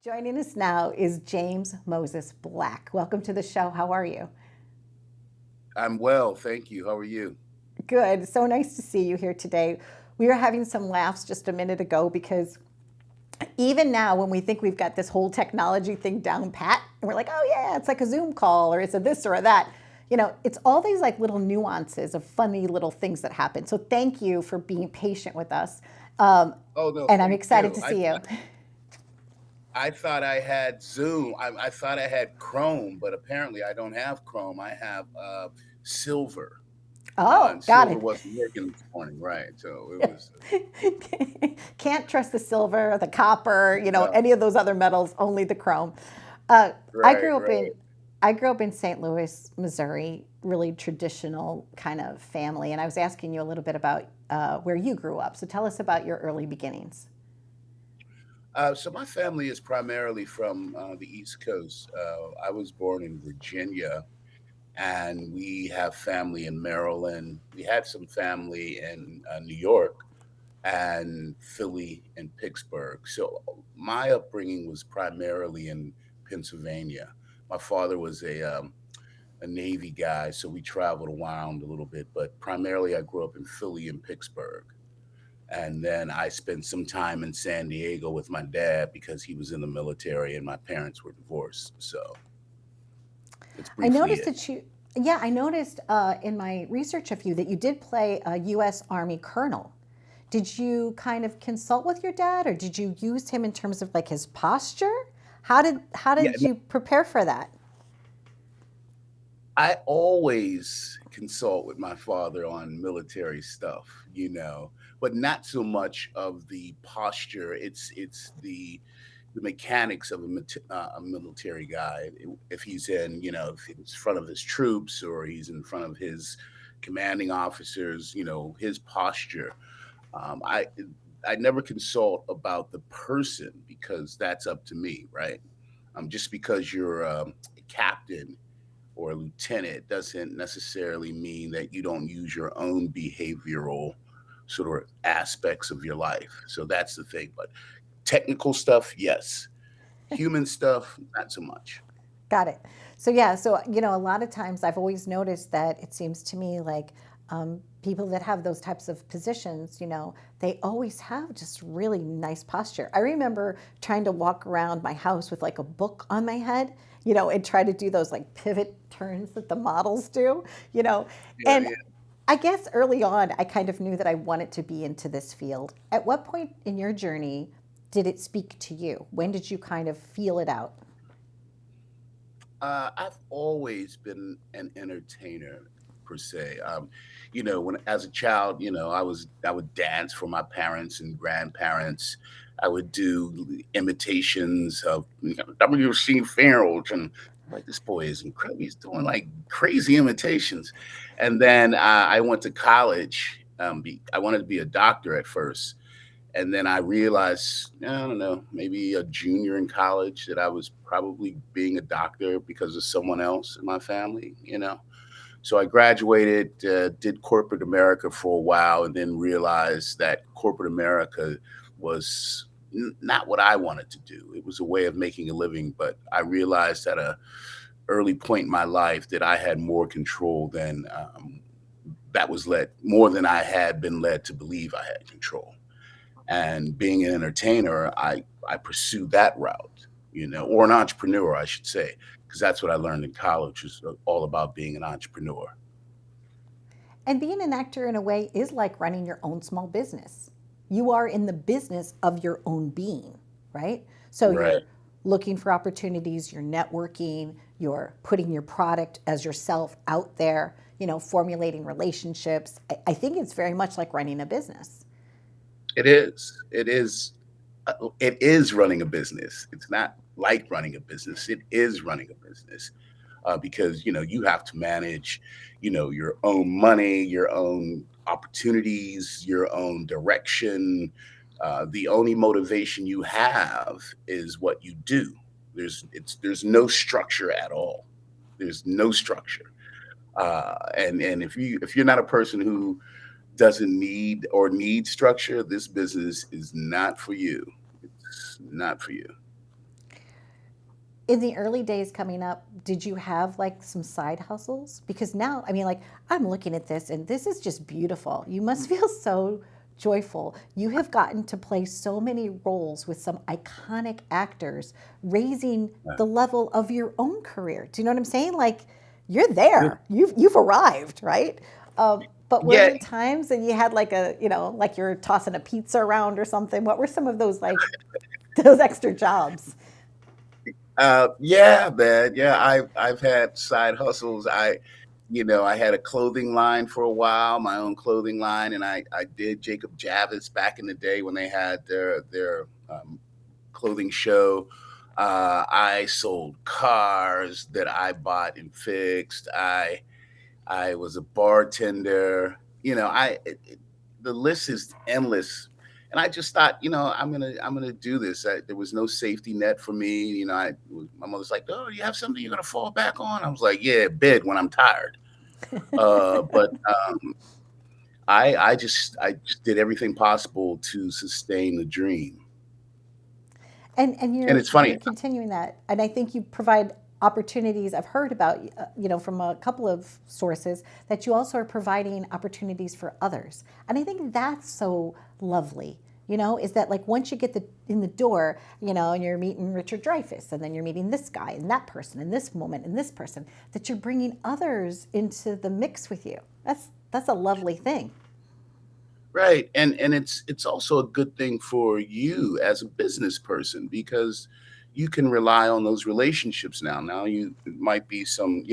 Joining us now is James Moses Black. Welcome to the show. How are you? I'm well, thank you. How are you? Good. So nice to see you here today. We were having some laughs just a minute ago because even now, when we think we've got this whole technology thing down pat, and we're like, oh, yeah, it's like a Zoom call or it's a this or a that, it's all these like little nuances of funny little things that happen. So thank you for being patient with us. Um, Oh no, and I'm thank excited you. to see you. I thought I had Zoom. I thought I had Chrome, but apparently I don't have Chrome. I have Silver, Oh, and got Silver it. wasn't working this morning, right? So it was Can't trust the silver, the copper, no, any of those other metals, only the chrome. I right, grew up in right. I grew up in St. Louis, Missouri, really traditional kind of family, and I was asking you a little bit about where you grew up. So tell us about your early beginnings. So my family is primarily from the East Coast. I was born in Virginia, and we have family in Maryland. We had some family in New York and Philly and Pittsburgh. So my upbringing was primarily in Pennsylvania. My father was a Navy guy, so we traveled around a little bit, but primarily I grew up in Philly and Pittsburgh. And then I spent some time in San Diego with my dad because he was in the military and my parents were divorced. So that's I briefly noticed it. that I noticed in my research of you that you did play a U.S. Army colonel. Did you kind of consult with your dad, or did you use him in terms of like his posture? How Yeah, did you prepare for that? I always consult with my father on military stuff, but not so much of the posture. It's the mechanics of a military guy. If he's in, if he's in front of his troops or he's in front of his commanding officers, his posture. I never consult about the person because that's up to me, right? Just because you're a captain or a lieutenant doesn't necessarily mean that you don't use your own behavioral sort of aspects of your life. So that's the thing. But technical stuff, yes. Human stuff, not so much. Got it. So yeah, so a lot of times I've always noticed that it seems to me like people that have those types of positions, they always have just really nice posture. I remember trying to walk around my house with like a book on my head, and try to do those like pivot turns that the models do, you know, Yeah, and yeah. I guess early on I kind of knew that I wanted to be into this field. At what point in your journey did it speak to you? When did you kind of feel it out? I've always been an entertainer per se. When as a child, I would dance for my parents and grandparents. I would do imitations of W.C. Fields, and like this boy is incredible. He's doing like crazy imitations. And then I went to college. I wanted to be a doctor at first, and then I realized, I don't know, maybe a junior in college that I was probably being a doctor because of someone else in my family. So I graduated, did corporate America for a while, and then realized that corporate America was not what I wanted to do. It was a way of making a living, but I realized at a early point in my life that I had more control than that was led more than I had been led to believe I had control. And being an entertainer, I pursued that route, or an entrepreneur, I should say, because that's what I learned in college was all about being an entrepreneur. And being an actor in a way is like running your own small business. You are in the business of your own being, right? So Right. you're looking for opportunities, you're networking, you're putting your product as yourself out there, formulating relationships. I think it's very much like running a business. It is. It is. It is running a business. It's not like running a business. It is running a business because you have to manage, your own money, your own opportunities, your own direction. The only motivation you have is what you do. There's no structure at all. There's no structure. And if you're not a person who doesn't need structure, this business is not for you. It's not for you. In the early days coming up, did you have like some side hustles? Because now, I mean, like, I'm looking at this and this is just beautiful. You must feel so joyful. You have gotten to play so many roles with some iconic actors, raising Yeah. the level of your own career. Do you know what I'm saying? Like, you're Yeah. there. You've arrived, right? But were Yeah, there times that you had like a, like you're tossing a pizza around or something? What were some of those like those extra jobs? yeah, man. Yeah, I've had side hustles. I had a clothing line for a while, my own clothing line, and I did Jacob Javits back in the day when they had their clothing show. I sold cars that I bought and fixed. I was a bartender. The list is endless. And I just thought, I'm gonna do this. There was no safety net for me. My mother's like, "Oh, you have something you're gonna fall back on?" I was like, "Yeah, bed when I'm tired." But I just did everything possible to sustain the dream. And And you're it's funny. you're continuing that, and I think you provide opportunities. I've heard about from a couple of sources that you also are providing opportunities for others, and I think that's so lovely. Is that like once you get in the door, and you're meeting Richard Dreyfuss, and then you're meeting this guy and that person, and this moment and this person, that you're bringing others into the mix with you. That's a lovely thing. Right, and it's also a good thing for you as a business person because you can rely on those relationships now. Now you it might be some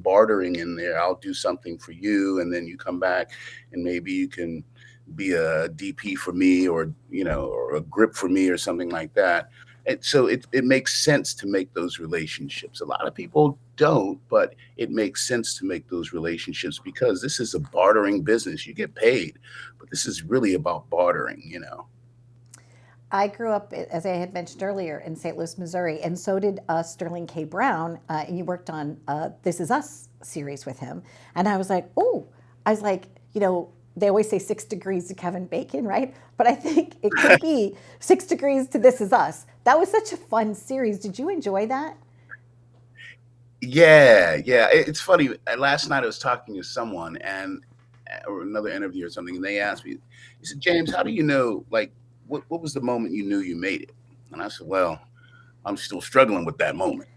bartering in there. I'll do something for you, and then you come back, and maybe you can be a DP for me, or a grip for me, or something like that. And so it makes sense to make those relationships. A lot of people don't, but it makes sense to make those relationships because this is a bartering business. You get paid, but this is really about bartering. I grew up, as I had mentioned earlier, in St. Louis, Missouri, and so did Sterling K. Brown. And you worked on This Is Us series with him. And I was like, oh, I was like, they always say 6 degrees to Kevin Bacon, right? But I think it could be 6 degrees to This Is Us. That was such a fun series. Did you enjoy that? Yeah, yeah. It's funny. Last night I was talking to someone or another interview or something, and they asked me, he said, "James, how do you know, like, what was the moment you knew you made it?" And I said, "Well, I'm still struggling with that moment."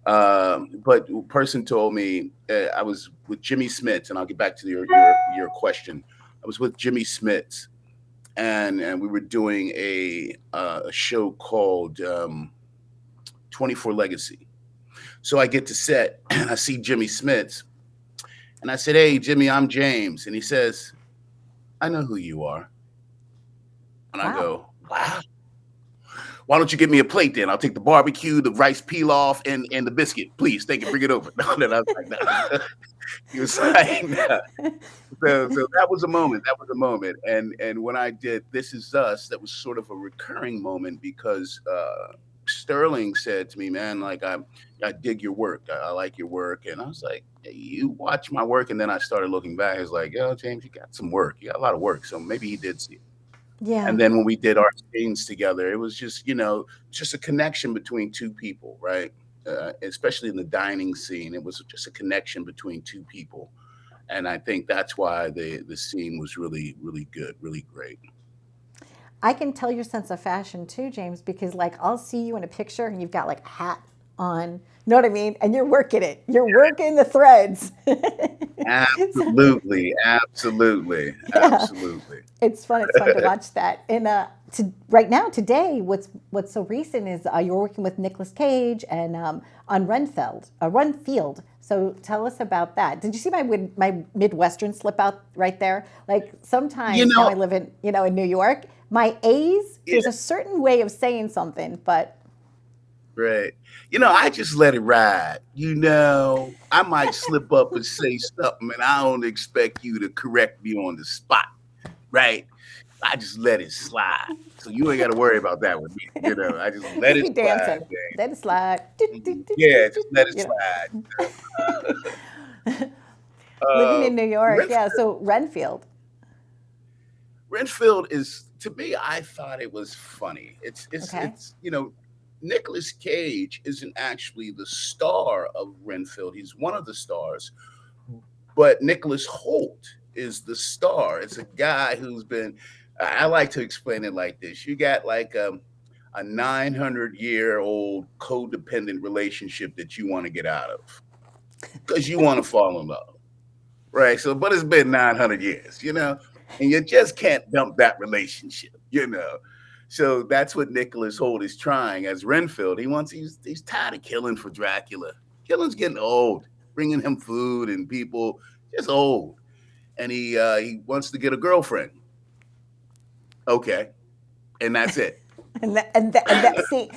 But a person told me I was with Jimmy Smits, and I'll get back to your question. I was with Jimmy Smits, and we were doing a show called 24 Legacy. So I get to set, and I see Jimmy Smits, and I said, "Hey, Jimmy, I'm James," and he says, "I know who you are," and I Wow. go, "Wow." Why don't you get me a plate then? I'll take the barbecue, the rice pilaf, and the biscuit, please. Thank you. Bring it over. No, then I was like, no. He was like, nah. So that was a moment. That was a moment. And when I did This Is Us, that was sort of a recurring moment because Sterling said to me, "Man, like I dig your work. I like your work." And I was like, "Hey, you watch my work." And then I started looking back. I was like, "Yo, James, you got some work. You got a lot of work." So maybe he did see it. Yeah. And then when we did our scenes together, it was just a connection between two people, right? Especially in the dining scene, it was just a connection between two people, and I think that's why the scene was really really good, really great. I can tell your sense of fashion too, James, because like I'll see you in a picture and you've got like a hat on, you know what I mean? And you're working it. You're working the threads. So, Absolutely, absolutely, yeah, absolutely. it's fun. It's fun to watch that. And right now, today, what's so recent is you're working with Nicolas Cage and on Runfield. So tell us about that. Did you see my Midwestern slip out right there? Like You sometimes now know, I live in New York. My A's, yeah, there's a certain way of saying something, but right. I just let it ride. I might slip up and say something, and I don't expect you to correct me on the spot, right? I just let it slide. So you ain't got to worry about that with me. I just let just it be slide, dancing. Let it slide. man. Yeah, just let it You slide. know. Living Uh, in New York, Renf- yeah. So Renfield. Renfield is, to me, I thought it was funny. It's it's Okay. it's you know Nicolas Cage isn't actually the star of Renfield. He's one of the stars, but Nicholas Holt is the star. It's a guy who's been. I like to explain it like this: you got like a 900-year-old codependent relationship that you want to get out of because you want to fall in love, right? So, but it's been 900 years, and you just can't dump that relationship. So that's what Nicholas Holt is trying as Renfield. He's tired of killing for Dracula. Killing's getting old, bringing him food and people, just old, and he wants to get a girlfriend. Okay, and that's it. And that scene.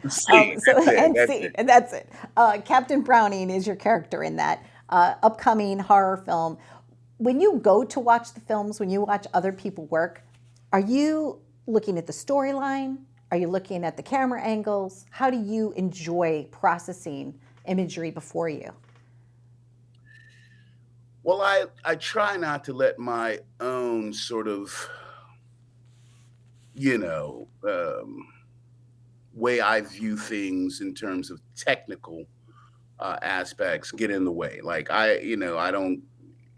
See, So that's it. and That's scene, it. and that's it. Captain Browning is your character in that upcoming horror film. When you go to watch the films, when you watch other people work, are you looking at the storyline? Are you looking at the camera angles? How do you enjoy processing imagery before you? Well, I try not to let my own sort of you know um, way I view things in terms of technical aspects get in the way. Like I don't.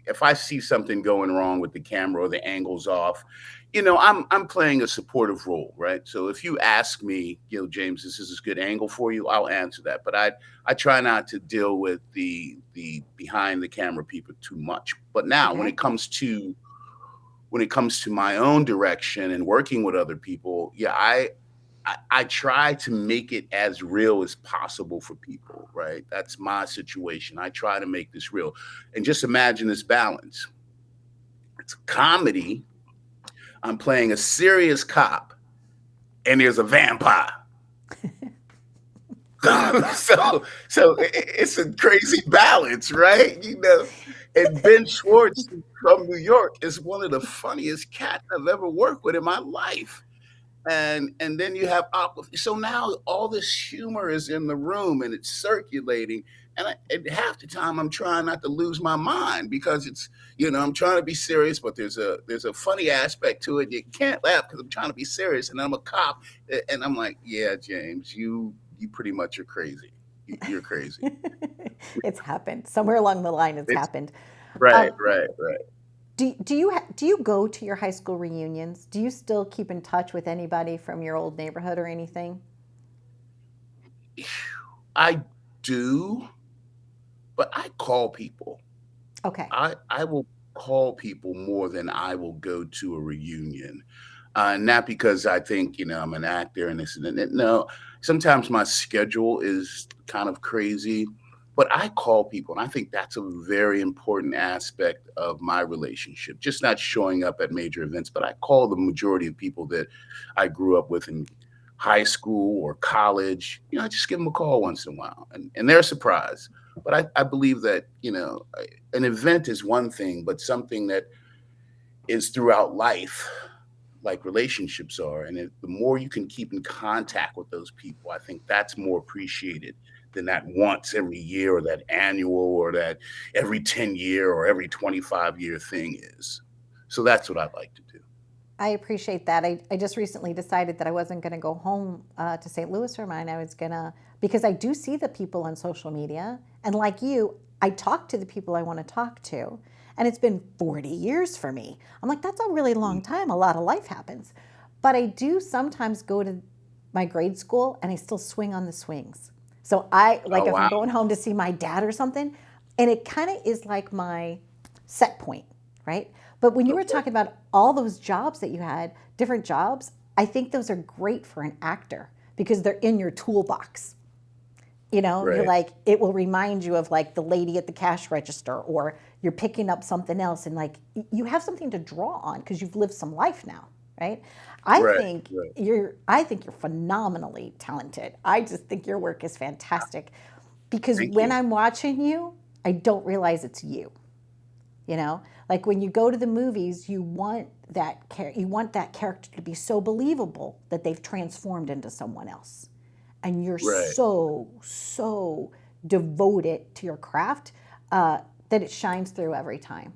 If I see something going wrong with the camera or the angles off, I'm playing a supportive role, right? So if you ask me, James, this is a good angle for you, I'll answer that. But I try not to deal with the behind the camera people too much. But now Okay. when it comes to my own direction and working with other people, yeah, I try to make it as real as possible for people, right? That's my situation. I try to make this real. And just imagine this balance. It's a comedy. I'm playing a serious cop, and there's a vampire. It's a crazy balance, right? And Ben Schwartz from New York is one of the funniest cats I've ever worked with in my life. And then you have aqua. So now all this humor is in the room and it's circulating. And half the time I'm trying not to lose my mind because I'm trying to be serious, but there's a funny aspect to it. You can't laugh because I'm trying to be serious, and I'm a cop, and I'm like, yeah, James, you pretty much are crazy. You're crazy. It's happened somewhere along the line. It's It's happened. right, Um, right, right. do you go to your high school reunions? Do you still keep in touch with anybody from your old neighborhood or anything? I do, but I call people. Okay. I will call people more than I will go to a reunion. Not because I think, I'm an actor and this and that. No, sometimes my schedule is kind of crazy, but I call people. And I think that's a very important aspect of my relationship. Just not showing up at major events, but I call the majority of people that I grew up with in high school or college. I just give them a call once in a while, and they're surprised. But I believe that, an event is one thing, but something that is throughout life, like relationships are. And the more you can keep in contact with those people, I think that's more appreciated than that once every year or that annual or that every 10-year or every 25-year thing is. So that's what I like to do. I appreciate that. I just recently decided that I wasn't going to go home to St. Louis for mine. I was going to, because I do see the people on social media. And like you, I talk to the people I want to talk to. And it's been 40 years for me. I'm like, that's a really long Mm. time. A lot of life happens. But I do sometimes go to my grade school and I still swing on the swings. So Oh, like if I'm wow. going home to see my dad or something, and it kind of is like my set point, right? But when you were Okay. talking about all those jobs that you had, different jobs, I think those are great for an actor because they're in your toolbox. You're Right. like, it will remind you of like the lady at the cash register, or you're picking up something else, and like you have something to draw on because you've lived some life now, right? I Right. think Right. I think you're phenomenally talented. I just think your work is fantastic because Thank when you. I'm watching you, I don't realize it's you. Like when you go to the movies, you want that character to be so believable that they've transformed into someone else, and you're Right. so devoted to your craft that it shines through every time.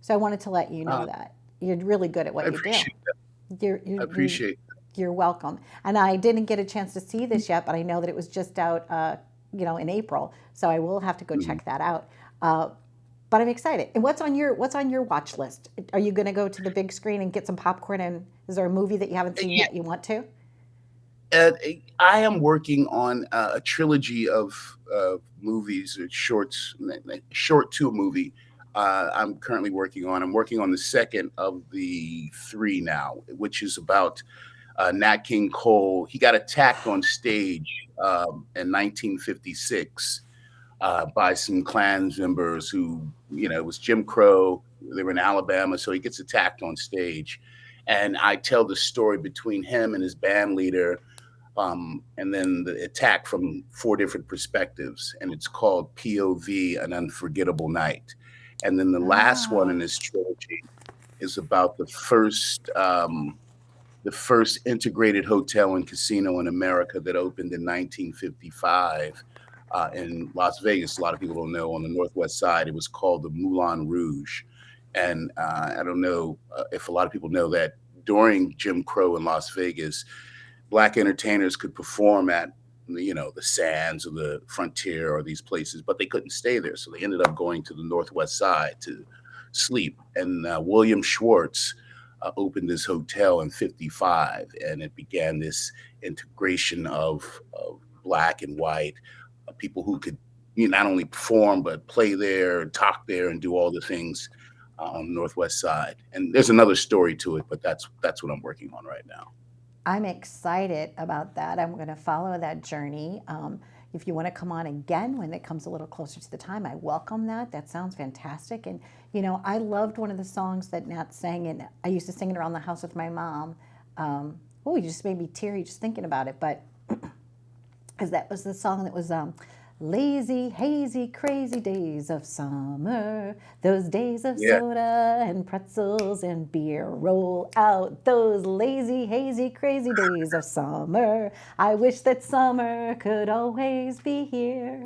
So I wanted to let you know Uh, that you're really good at I what you do. appreciate that. You're I you're, you're appreciate. You're welcome. And I didn't get a chance to see this yet, but I know that it was just out, in April. So I will have to go Mhm. check that out. Uh, but I'm excited. And what's on your watch list? Are you going to go to the big screen and get some popcorn? And is there a movie that you haven't seen Yeah, yet you want to? I am working on a trilogy of movies or shorts, short to a movie. I'm currently working on. I'm working on the second of the three now, which is about Nat King Cole. He got attacked on stage in 1956 by some Klan members who, it was Jim Crow. They were in Alabama, so he gets attacked on stage. And I tell the story between him and his band leader, and then the attack from four different perspectives. And it's called POV, An Unforgettable Night. And then the last one in Oh, this trilogy is about the first integrated hotel and casino in America that opened in 1955 in Las Vegas. A lot of people don't know, on the Northwest side, it was called the Moulin Rouge. And I don't know if a lot of people know that during Jim Crow in Las Vegas, black entertainers could perform at the Sands or the Frontier or these places, but they couldn't stay there, so they ended up going to the Northwest Side to sleep. And William Schwartz opened this hotel in '55, and it began this integration of black and white people who could not only perform but play there, talk there, and do all the things on the Northwest Side. And there's another story to it, but that's what I'm working on right now. I'm excited about that. I'm going to follow that journey. If you want to come on again when it comes a little closer to the time, I welcome that. That sounds fantastic. And, I loved one of the songs that Nat sang, and I used to sing it around the house with my mom. Oh, you just made me teary just thinking about it. But because that was the song that was lazy, hazy, crazy days of summer. Those days of Yeah. soda and pretzels and beer. Roll out those lazy, hazy, crazy days of summer. I wish that summer could always be here.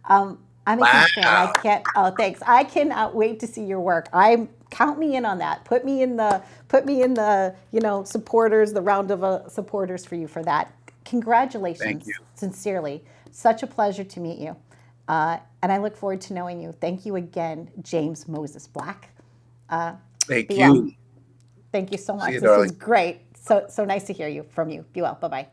I'm a huge fan. I Wow. can't. Oh, thanks. I cannot wait to see your work. I count me in on that. Put me in the supporters, the round of supporters for you for that. Thank you. Congratulations, sincerely. Such a pleasure to meet you, and I look forward to knowing you. Thank you again, James Moses Black. Uh, be Thank well. you. Thank you so See much. you, This was darling. great. So nice to hear you from you. Be well. Bye bye.